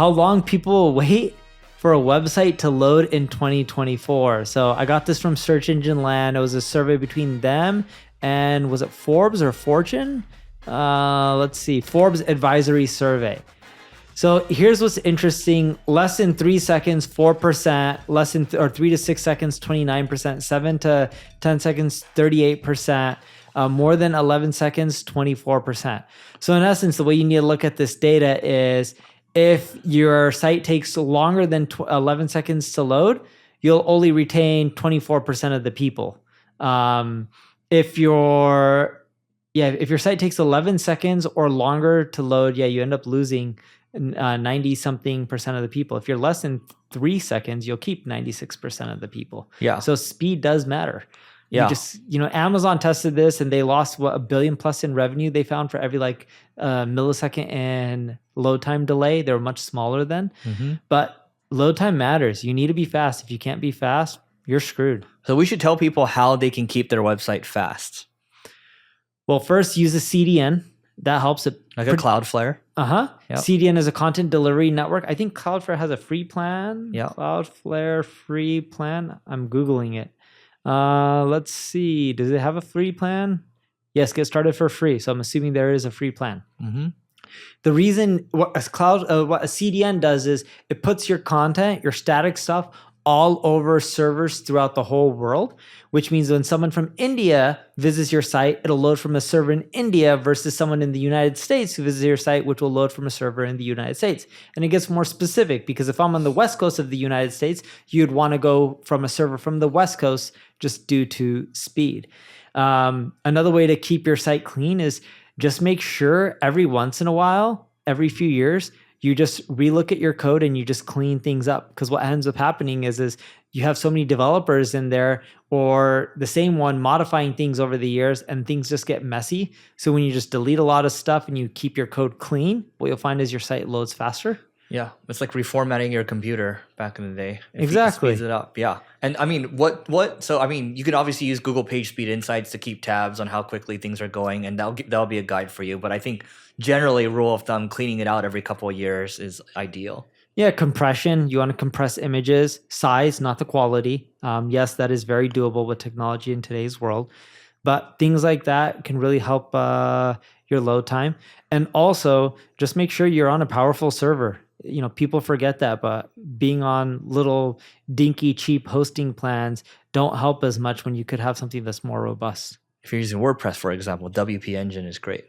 how long people will wait for a website to load in 2024. So I got this from Search Engine Land. It was a survey between them and was it Forbes or Fortune? Let's see, Forbes advisory survey. So here's what's interesting. Less than 3 seconds, 4%, less than 3 to 6 seconds, 29%, 7 to 10 seconds, 38%, more than 11 seconds, 24%. So in essence, the way you need to look at this data is if your site takes longer than 11 seconds to load, you'll only retain 24% of the people. If your site takes 11 seconds or longer to load, you end up losing 90 something percent of the people. If you're less than 3 seconds, you'll keep 96% of the people. Yeah. So speed does matter. Yeah. Amazon tested this and they lost $1 billion plus in revenue they found for every millisecond and load time delay. They were much smaller then, but load time matters. You need to be fast. If you can't be fast, you're screwed. So we should tell people how they can keep their website fast. Well, first use a CDN. That helps it. Like a Cloudflare. Yep. CDN is a content delivery network. I think Cloudflare has a free plan. Yeah. Cloudflare free plan. I'm Googling it. Let's see. Does it have a free plan? Yes, get started for free. So I'm assuming there is a free plan. The reason what a CDN does is it puts your content, your static stuff, all over servers throughout the whole world, which means when someone from India visits your site, it'll load from a server in India versus someone in the United States who visits your site, which will load from a server in the United States. And it gets more specific because if I'm on the West Coast of the United States, you'd want to go from a server from the West Coast just due to speed. Another way to keep your site clean is just make sure every once in a while, every few years, you just relook at your code and you just clean things up. Because what ends up happening is you have so many developers in there or the same one modifying things over the years and things just get messy. So when you just delete a lot of stuff and you keep your code clean, what you'll find is your site loads faster. Yeah, it's like reformatting your computer back in the day. Exactly. It speeds it up. Yeah. And I mean, you could obviously use Google PageSpeed Insights to keep tabs on how quickly things are going, and that'll be a guide for you. But I think generally, rule of thumb, cleaning it out every couple of years is ideal. Yeah, compression. You want to compress images, size, not the quality. Yes, that is very doable with technology in today's world. But things like that can really help your load time. And also, just make sure you're on a powerful server. People forget that, but being on little dinky, cheap hosting plans don't help as much when you could have something that's more robust. If you're using WordPress, for example, WP Engine is great.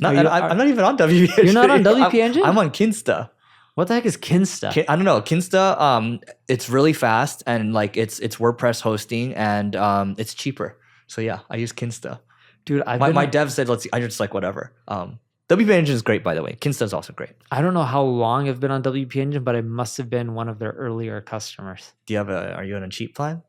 I'm not even on WP Engine. You're not on WP Engine? I'm on Kinsta. What the heck is Kinsta? I don't know. Kinsta, it's really fast and it's WordPress hosting and it's cheaper. So yeah, I use Kinsta. Dude, my dev said, I just whatever. WP Engine is great, by the way. Kinsta is also great. I don't know how long I've been on WP Engine, but I must have been one of their earlier customers. Are you on a cheap plan?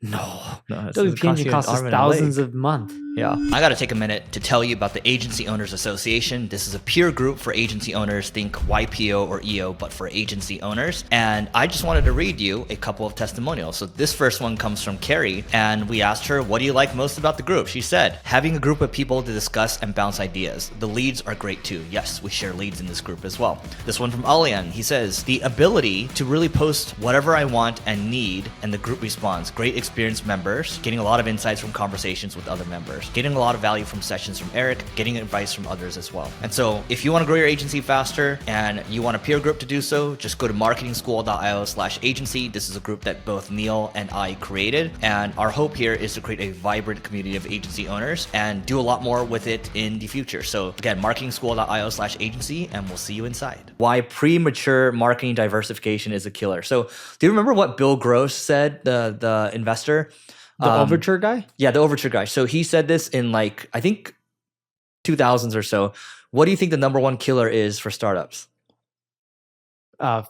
No. WP Engine costs us thousands a month. Yeah. I got to take a minute to tell you about the Agency Owners Association. This is a peer group for agency owners. Think YPO or EO, but for agency owners. And I just wanted to read you a couple of testimonials. So this first one comes from Carrie, and we asked her, what do you like most about the group? She said, having a group of people to discuss and bounce ideas. The leads are great too. Yes, we share leads in this group as well. This one from Alian, he says, the ability to really post whatever I want and need, and the group responds. Great experienced members, getting a lot of insights from conversations with other members, getting a lot of value from sessions from Eric, getting advice from others as well. And so if you want to grow your agency faster and you want a peer group to do so, just go to marketingschool.io/agency. This is a group that both Neil and I created. And our hope here is to create a vibrant community of agency owners and do a lot more with it in the future. So again, marketingschool.io/agency, and we'll see you inside. Why premature marketing diversification is a killer. So do you remember what Bill Gross said, the investor? The Overture guy? Yeah, the Overture guy. So he said this in I think 2000s or so. What do you think the number one killer is for startups?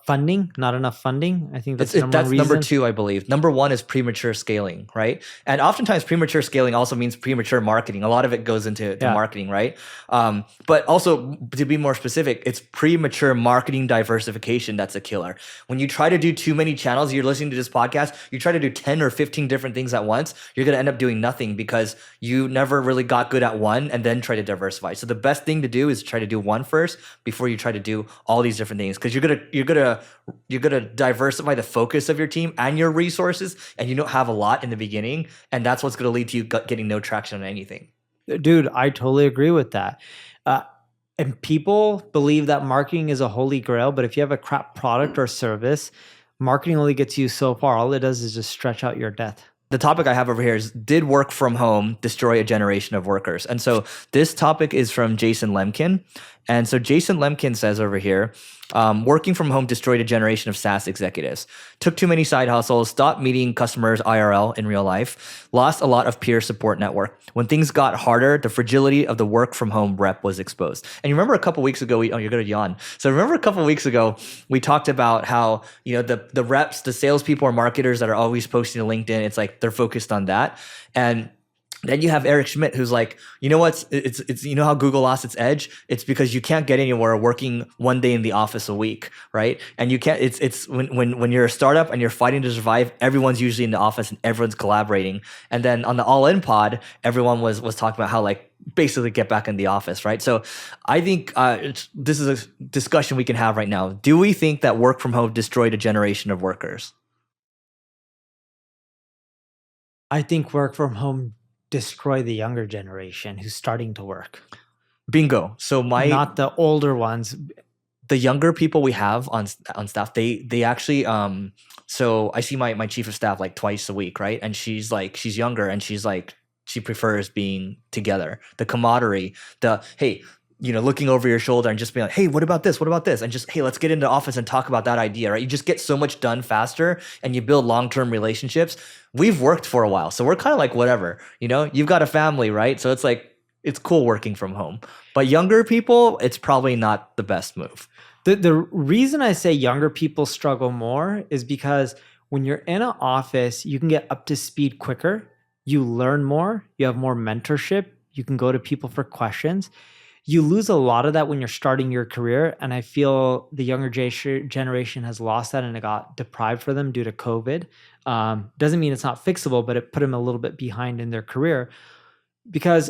funding, not enough funding. I think that's the that's reason. number 2, I believe. Number 1 is premature scaling, right? And oftentimes premature scaling also means premature marketing. A lot of it goes into marketing, right? But also, to be more specific, it's premature marketing diversification that's a killer. When you try to do too many channels, you're listening to this podcast, you try to do 10 or 15 different things at once, you're going to end up doing nothing because you never really got good at one and then try to diversify. So the best thing to do is try to do one first before you try to do all these different things, because you're gonna diversify the focus of your team and your resources, and you don't have a lot in the beginning, and that's what's gonna lead to you getting no traction on anything. Dude, I totally agree with that. And people believe that marketing is a holy grail, but if you have a crap product or service, marketing only gets you so far. All it does is just stretch out your death. The topic I have over here is, did work from home destroy a generation of workers? And so this topic is from Jason Lemkin. And so Jason Lemkin says over here, working from home destroyed a generation of SaaS executives. Took too many side hustles, stopped meeting customers IRL in real life, lost a lot of peer support network. When things got harder, the fragility of the work from home rep was exposed. And you remember a couple weeks ago, you're going to yawn. So remember a couple weeks ago, we talked about how, the reps, the salespeople or marketers that are always posting to LinkedIn, it's like they're focused on that. And then you have Eric Schmidt, who's like, you know what's, it's you know how Google lost its edge? It's because you can't get anywhere working one day in the office a week, right? And you can't, it's when you're a startup and you're fighting to survive, everyone's usually in the office and everyone's collaborating. And then on the All In pod, everyone was talking about how basically get back in the office, right? So I think this is a discussion we can have right now. Do we think that work from home destroyed a generation of workers? I think work from home destroy the younger generation who's starting to work. Bingo. So not the older ones. The younger people we have on staff, they actually so I see my chief of staff like twice a week, right? And she's younger and she prefers being together. The camaraderie, looking over your shoulder and just being like, hey, what about this? What about this? And just, hey, let's get into the office and talk about that idea, right? You just get so much done faster and you build long-term relationships. We've worked for a while, so we're kind of like, whatever, you've got a family, right? So it's like, it's cool working from home. But younger people, it's probably not the best move. The reason I say younger people struggle more is because when you're in an office, you can get up to speed quicker. You learn more. You have more mentorship. You can go to people for questions. You lose a lot of that when you're starting your career. And I feel the younger generation has lost that and it got deprived for them due to COVID. Doesn't mean it's not fixable, but it put them a little bit behind in their career. Because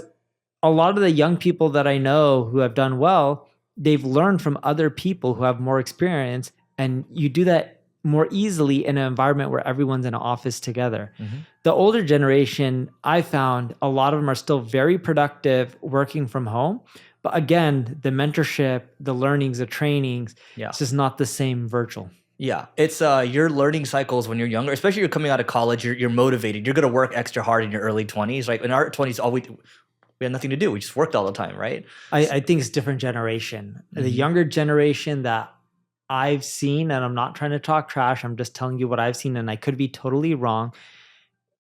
a lot of the young people that I know who have done well, they've learned from other people who have more experience. And you do that more easily in an environment where everyone's in an office together. Mm-hmm. The older generation, I found a lot of them are still very productive working from home. But again, the mentorship, the learnings, the trainings, it's just not the same virtual. Yeah, it's your learning cycles when you're younger, especially you're coming out of college, you're motivated. You're going to work extra hard in your early 20s, right? In our 20s, we had nothing to do. We just worked all the time, right? I think it's different generation. Mm-hmm. The younger generation that I've seen, and I'm not trying to talk trash, I'm just telling you what I've seen, and I could be totally wrong.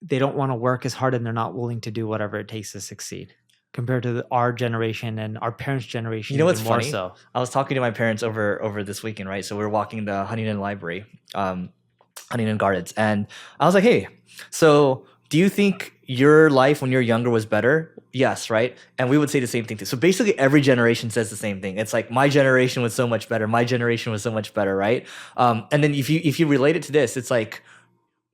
They don't want to work as hard and they're not willing to do whatever it takes to succeed. Compared to our generation and our parents' generation. You know what's funny? So. I was talking to my parents over this weekend, right? So we were walking the Huntington Library, Huntington Gardens. And I was like, hey, so do you think your life when you're younger was better? Yes, right? And we would say the same thing too. So basically every generation says the same thing. It's like, my generation was so much better. My generation was so much better, right? And then if you relate it to this, it's like,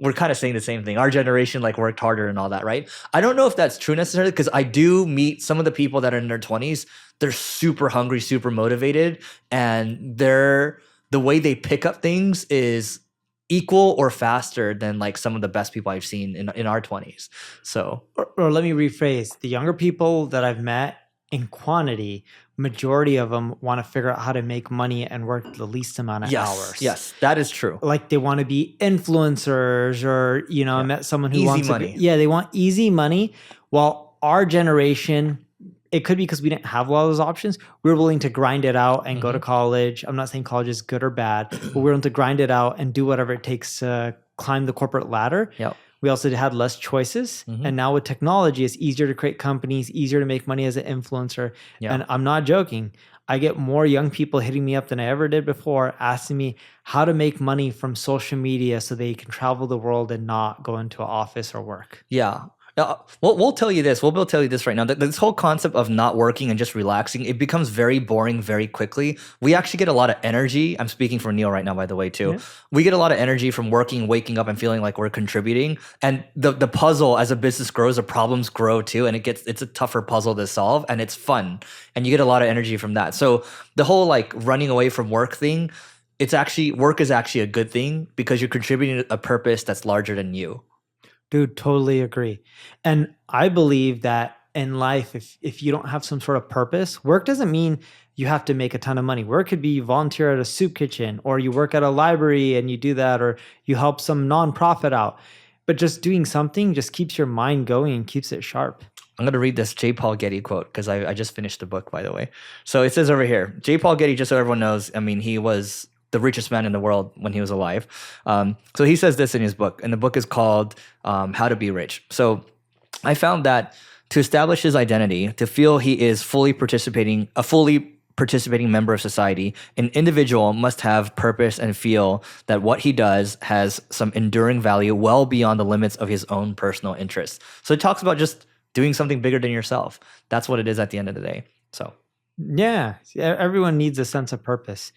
we're kind of saying the same thing. Our generation worked harder and all that, right? I don't know if that's true necessarily, because I do meet some of the people that are in their 20s. They're super hungry, super motivated, and the way they pick up things is equal or faster than some of the best people I've seen in our 20s. So, or let me rephrase: the younger people that I've met in quantity, majority of them want to figure out how to make money and work the least amount of hours. Yes, that is true. They want to be influencers, or I met someone who wants money. They want easy money. While our generation, it could be because we didn't have a lot of those options. We're willing to grind it out and go to college. I'm not saying college is good or bad, but we're willing to grind it out and do whatever it takes to climb the corporate ladder. Yep. We also had less choices. Mm-hmm. And now with technology, it's easier to create companies, easier to make money as an influencer. Yeah. And I'm not joking. I get more young people hitting me up than I ever did before, asking me how to make money from social media so they can travel the world and not go into an office or work. Yeah. We'll tell you this. We'll tell you this right now. This whole concept of not working and just relaxing, it becomes very boring very quickly. We actually get a lot of energy. I'm speaking for Neil right now, by the way, too. Yeah. We get a lot of energy from working, waking up, and feeling like we're contributing. And the puzzle, as a business grows, the problems grow too, and it's a tougher puzzle to solve, and it's fun, and you get a lot of energy from that. So the whole like running away from work thing, work is actually a good thing because you're contributing to a purpose that's larger than you. Dude, totally agree. And I believe that in life, if you don't have some sort of purpose, work doesn't mean you have to make a ton of money. Work could be you volunteer at a soup kitchen, or you work at a library and you do that, or you help some nonprofit out. But just doing something just keeps your mind going and keeps it sharp. I'm going to read this 𝗙𝗚𝗡𝗚𝗧 quote because I just finished the book, by the way. So it says over here, 𝗙𝗚𝗡𝗚𝗧, just so everyone knows, I mean, he was the richest man in the world when he was alive. So he says this in his book, and the book is called How to Be Rich. So I found that to establish his identity, to feel he is a fully participating member of society, an individual must have purpose and feel that what he does has some enduring value well beyond the limits of his own personal interests. So it talks about just doing something bigger than yourself. That's what it is at the end of the day. So yeah, everyone needs a sense of purpose.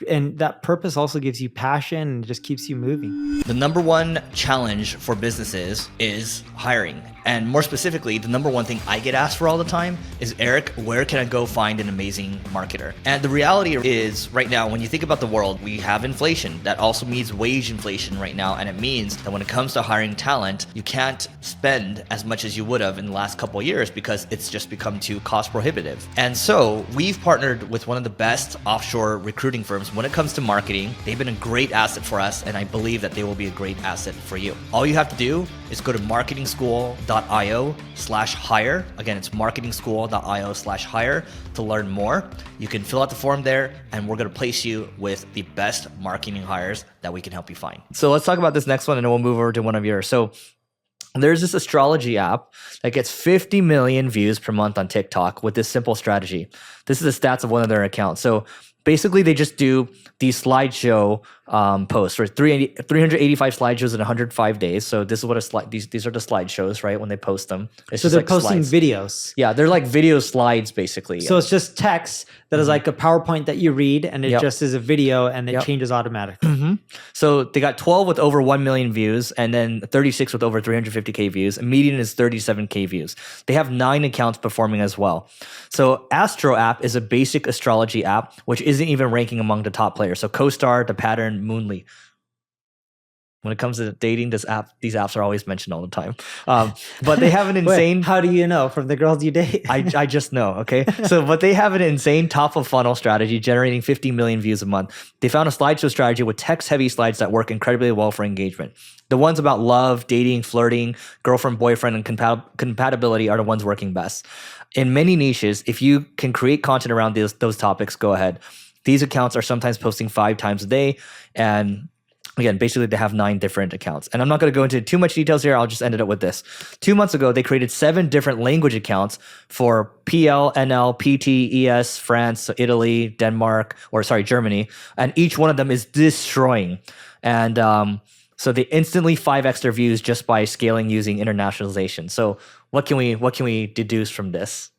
And that purpose also gives you passion and just keeps you moving. The number one challenge for businesses is hiring. And more specifically, the number one thing I get asked for all the time is, Eric, where can I go find an amazing marketer? And the reality is right now, when you think about the world, we have inflation. That also means wage inflation right now. And it means that when it comes to hiring talent, you can't spend as much as you would have in the last couple of years because it's just become too cost prohibitive. And so we've partnered with one of the best offshore recruiting firms when it comes to marketing. They've been a great asset for us, and I believe that they will be a great asset for you. All you have to do is go to marketingschool.io/hire. Again, it's marketingschool.io/hire to learn more. You can fill out the form there, and we're going to place you with the best marketing hires that we can help you find. So let's talk about this next one, and then we'll move over to one of yours. So there's this astrology app that gets 50 million views per month on TikTok with this simple strategy. This is the stats of one of their accounts. So basically, they just do these slideshow posts, right? 385 slideshows in 105 days. So this is what these are the slideshows, right? When they post them, so they're like posting videos. Yeah, they're like video slides, basically. So it's just text that is like a PowerPoint that you read, and it just is a video, and it changes automatically. So they got 12 with over 1 million views, and then 36 with over 350K views. And median is 37K views. They have 9 accounts performing as well. So Astro app is a basic astrology app, which isn't even ranking among the top players. So CoStar, The Pattern, Moonly. When it comes to dating, these apps are always mentioned all the time. But they have an insane... Wait, how do you know? From the girls you date? I just know, okay? But they have an insane top-of-funnel strategy generating 50 million views a month. They found a slideshow strategy with text-heavy slides that work incredibly well for engagement. The ones about love, dating, flirting, girlfriend, boyfriend, and compatibility are the ones working best. In many niches, if you can create content around those topics, go ahead. These accounts are sometimes posting 5 times a day, and again, basically they have 9 different accounts. And I'm not going to go into too much details here. I'll just end it up with this. 2 months ago, they created 7 different language accounts for PL, NL, PT, ES, France, Italy, Germany. And each one of them is destroying. And so they instantly 5x their views just by scaling using internationalization. So what can we deduce from this?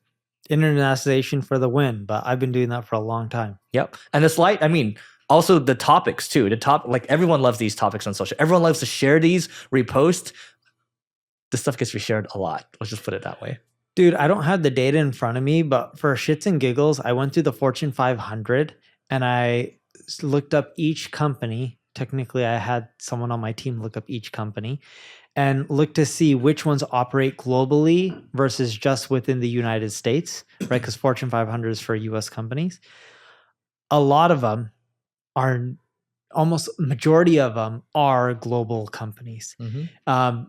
Internationalization for the win, but I've been doing that for a long time. Yep. And the slide, also the topics too. Everyone loves these topics on social. Everyone loves to share these, repost. This stuff gets reshared a lot. Let's just put it that way. Dude, I don't have the data in front of me, but for shits and giggles, I went through the Fortune 500 and I looked up each company. Technically, I had someone on my team look up each company and look to see which ones operate globally versus just within the United States, right? Because Fortune 500 is for US companies. A lot of them majority of them are global companies.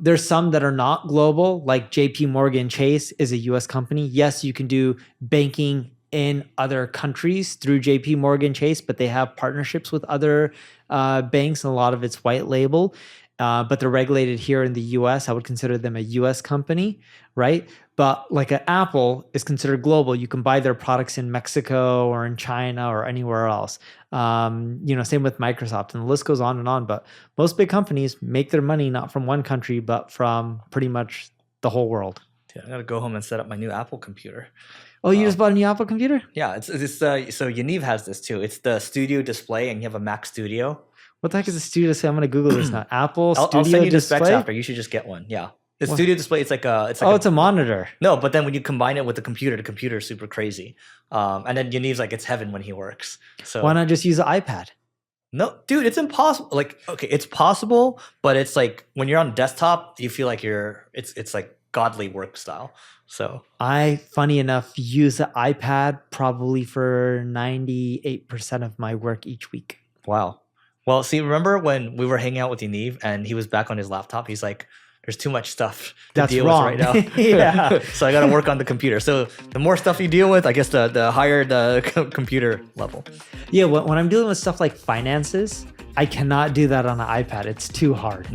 There's some that are not global, like JP Morgan Chase is a US company. Yes, you can do banking in other countries through JP Morgan Chase, but they have partnerships with other banks, and a lot of it's white label. But they're regulated here in the US. I would consider them a US company, right? But like an Apple is considered global. You can buy their products in Mexico or in China or anywhere else. Same with Microsoft, and the list goes on and on. But most big companies make their money not from one country, but from pretty much the whole world. Dude, I gotta go home and set up my new Apple computer. Oh, you just bought a new Apple computer? Yeah, it's so Yaniv has this too. It's the Studio Display, and you have a Mac Studio. What the heck is a Studio Display? I'm gonna Google this now. Apple Studio I'll send you the Display. specs after. You should just get one. Yeah, the Studio Display. It's like it's a monitor. No, but then when you combine it with the computer is super crazy. And then Yaniv's like, it's heaven when he works. So why not just use an iPad? No, dude, it's impossible. Like, okay, it's possible, but it's like when you're on desktop, you feel like it's like godly work style. So I, funny enough, use an iPad probably for 98% of my work each week. Wow. Well, see, remember when we were hanging out with Yaniv and he was back on his laptop? He's like, there's too much stuff to deal with right now. Yeah. So I got to work on the computer. So the more stuff you deal with, I guess the higher the computer level. Yeah, when I'm dealing with stuff like finances, I cannot do that on an iPad. It's too hard.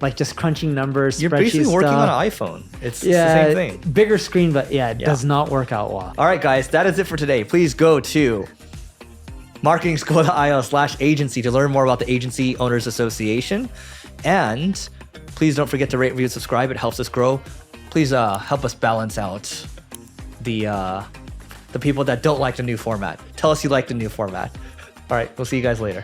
Like just crunching numbers, You're basically working on an iPhone. It's the same thing. Bigger screen, but it does not work out well. All right, guys, that is it for today. Please go to marketingschool.io/agency to learn more about the Agency Owners Association. And please don't forget to rate, review, and subscribe. It helps us grow. Please help us balance out the people that don't like the new format. Tell us you like the new format. All right, we'll see you guys later.